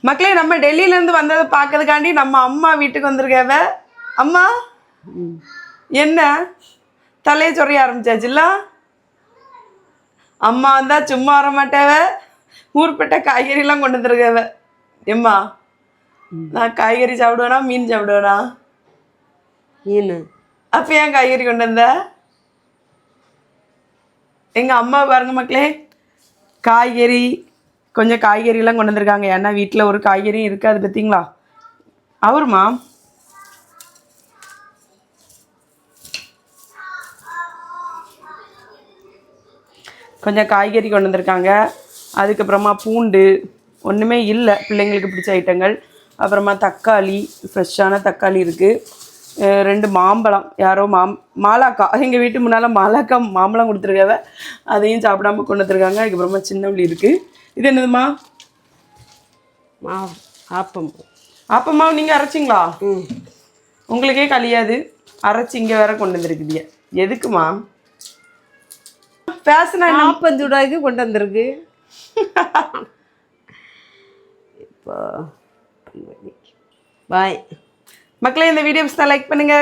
மக்களே நம்ம டெல்லியிலேருந்து வந்ததை பார்க்கறதுக்காண்டி நம்ம அம்மா வீட்டுக்கு வந்திருக்கவ. அம்மா என்ன தலையை சொறைய ஆரம்பிச்சாச்சுல்ல? அம்மா வந்தால் சும்மா வர மாட்டேவ. ஊர்பட்ட காய்கறிலாம் கொண்டு வந்துருக்கவ. எம்மா நான் காய்கறி சாப்பிடுவேனா மீன் சாப்பிடுவேனா? மீன். அப்போ ஏன் காய்கறி கொண்டு வந்த? எங்கள் அம்மா பாருங்க மக்களே, காய்கறி கொஞ்சம் காய்கறிலாம் கொண்டு வந்திருக்காங்க. ஏன்னா வீட்டில் ஒரு காய்கறியும் இருக்காது பார்த்தீங்களா? அவருமா கொஞ்சம் காய்கறி கொண்டு வந்திருக்காங்க. அதுக்கப்புறமா பூண்டு ஒன்றுமே இல்லை, பிள்ளைங்களுக்கு பிடிச்ச ஐட்டங்கள். அப்புறமா தக்காளி, ஃப்ரெஷ்ஷான தக்காளி இருக்குது. 2 மாம்பழம், யாரோ மாலாக்கா எங்கள் வீட்டு முன்னால் மாலாக்கா மாம்பழம் கொடுத்துருக்காவ. அதையும் சாப்பிடாம கொண்டு வந்துருக்காங்க. அதுக்கப்புறமா சின்ன உள்ளி இருக்குது. இது என்னதுமா? ஆப்பம். ஆப்பம்மாவும் நீங்கள் அரைச்சிங்களா? உங்களுக்கே கழியாது, அரைச்சி இங்கே வேற கொண்டு வந்துருக்குதிய. எதுக்குமா? ஃபேஷனாக ஆப்பஞ்சூடாக்கி கொண்டு வந்திருக்கு. இப்போ பாய் மக்களே, இந்த வீடியோ பிடிச்சா லைக் பண்ணுங்க.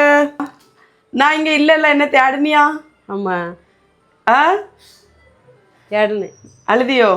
நான் இங்கே இல்லை என்ன தேடுனியா? ஆமாம். ஆ தேடுனேன். அழுதியோ?